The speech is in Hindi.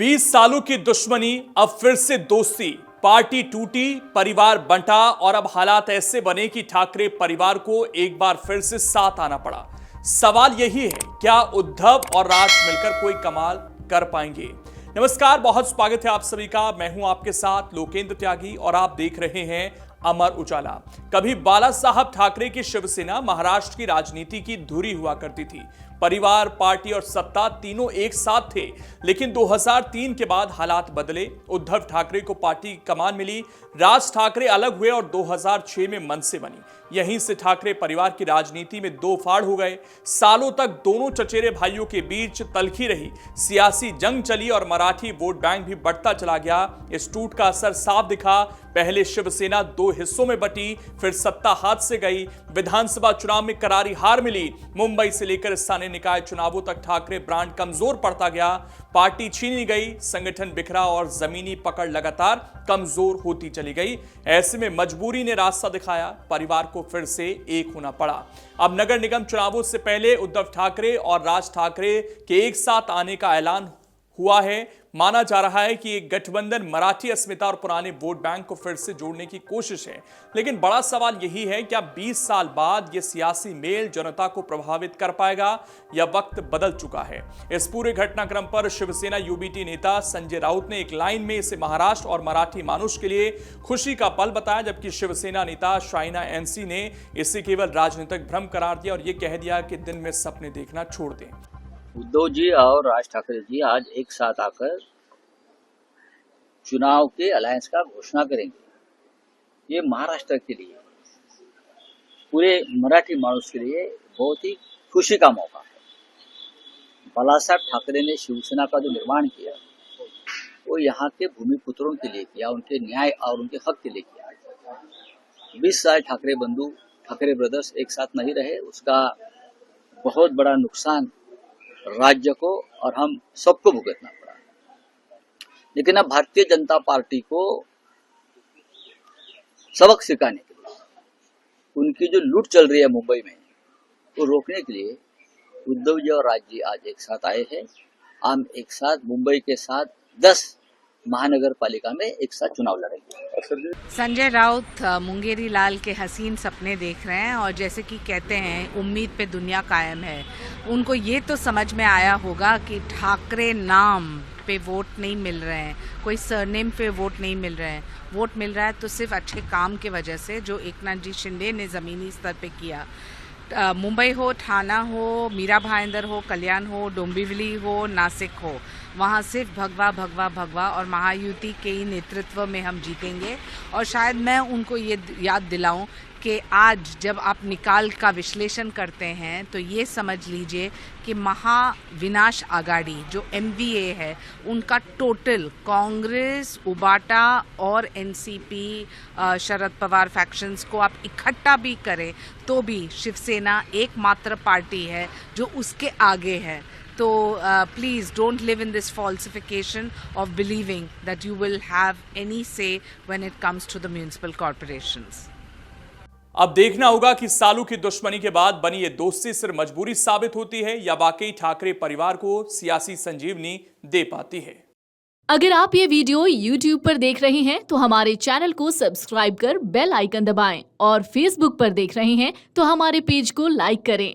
20 सालों की दुश्मनी, अब फिर से दोस्ती। पार्टी टूटी, परिवार बंटा और अब हालात ऐसे बने कि ठाकरे परिवार को एक बार फिर से साथ आना पड़ा। सवाल यही है, क्या उद्धव और राज मिलकर कोई कमाल कर पाएंगे? नमस्कार, बहुत स्वागत है आप सभी का। मैं हूं आपके साथ लोकेंद्र त्यागी और आप देख रहे हैं अमर उजाला। कभी बाला साहब ठाकरे की शिवसेना महाराष्ट्र की राजनीति की धुरी हुआ करती थी। परिवार, पार्टी और सत्ता तीनों एक साथ थे, लेकिन 2003 के बाद हालात बदले। उद्धव ठाकरे को पार्टी की कमान मिली, राज ठाकरे अलग हुए और 2006 में मनसे बनी। यहीं से ठाकरे परिवार की राजनीति में दो फाड़ हो गए। सालों तक दोनों चचेरे भाइयों के बीच तल्खी रही, सियासी जंग चली और मराठी वोट बैंक भी बढ़ता चला गया। इस टूट का असर साफ दिखा। पहले शिवसेना दो हिस्सों में बटी, फिर सत्ता हाथ से गई। विधानसभा चुनाव में करारी हार मिली। मुंबई से लेकर स्थानीय निकाय चुनावों तक ठाकरे ब्रांड कमजोर पड़ता गया। पार्टी छीनी गई, संगठन बिखरा और जमीनी पकड़ लगातार कमजोर होती चली गई। ऐसे में मजबूरी ने रास्ता दिखाया, परिवार को फिर से एक होना पड़ा। अब नगर निगम चुनावों से पहले उद्धव ठाकरे और राज ठाकरे के एक साथ आने का ऐलान हुआ है। माना जा रहा है कि एक गठबंधन मराठी अस्मिता और पुराने वोट बैंक को फिर से जोड़ने की कोशिश है। लेकिन बड़ा सवाल यही है, क्या 20 साल बाद यह सियासी मेल जनता को प्रभावित कर पाएगा या वक्त बदल चुका है? इस पूरे घटनाक्रम पर शिवसेना यूबीटी नेता संजय राउत ने एक लाइन में इसे महाराष्ट्र और मराठी मानुष के लिए खुशी का पल बताया, जबकि शिवसेना नेता शाइना एनसी ने इसे केवल राजनीतिक भ्रम करार दिया और यह कह दिया कि दिन में सपने देखना छोड़ दें। उद्धव जी और राज ठाकरे जी आज एक साथ आकर चुनाव के अलायंस का घोषणा करेंगे। ये महाराष्ट्र के लिए, पूरे मराठी मानुष के लिए बहुत ही खुशी का मौका है। बालासाहेब ठाकरे ने शिवसेना का जो निर्माण किया वो यहाँ के भूमिपुत्रों के लिए किया, उनके न्याय और उनके हक के लिए किया। 20 साल ठाकरे बंधु, ठाकरे ब्रदर्स एक साथ नहीं रहे, उसका बहुत बड़ा नुकसान राज्य को और हम सबको भुगतना पड़ा। लेकिन अब भारतीय जनता पार्टी को सबक सिखाने के लिए, उनकी जो लूट चल रही है मुंबई में, वो रोकने के लिए उद्धव जी और राज जी आज एक साथ आए हैं। हम एक साथ मुंबई के साथ 10 महानगर पालिका में एक साथ चुनाव लड़ेंगे। संजय राउत मुंगेरी लाल के हसीन सपने देख रहे हैं और जैसे कि कहते हैं, उम्मीद पे दुनिया कायम है। उनको ये तो समझ में आया होगा कि ठाकरे नाम पे वोट नहीं मिल रहे हैं, कोई सरनेम पे वोट नहीं मिल रहे हैं। वोट मिल रहा है तो सिर्फ अच्छे काम के वजह से, जो एकनाथ जी शिंदे ने ज़मीनी स्तर पे किया। मुंबई हो, ठाणा हो, मीरा भाईंदर हो, कल्याण हो, डोंबिवली हो, नासिक हो, वहाँ सिर्फ भगवा भगवा भगवा और महायुति के ही नेतृत्व में हम जीतेंगे। और शायद मैं उनको ये याद दिलाऊं कि आज जब आप निकाल का विश्लेषण करते हैं तो ये समझ लीजिए कि महाविनाश आघाड़ी जो MVA है, उनका टोटल कांग्रेस, उबाटा और NCP, शरद पवार फैक्शंस को आप इकट्ठा भी करें तो भी शिवसेना एकमात्र पार्टी है जो उसके आगे है। तो please don't live in this falsification of believing that you will have any say when it comes to the municipal corporations. अब देखना होगा कि सालों की दुश्मनी के बाद बनी ये दोस्ती सिर्फ मजबूरी साबित होती है या वाकई ठाकरे परिवार को सियासी संजीवनी दे पाती है। अगर आप ये वीडियो YouTube पर देख रहे हैं तो हमारे चैनल को सब्सक्राइब कर बेल आइकन दबाएं और Facebook पर देख रहे हैं तो हमारे पेज को लाइक करें।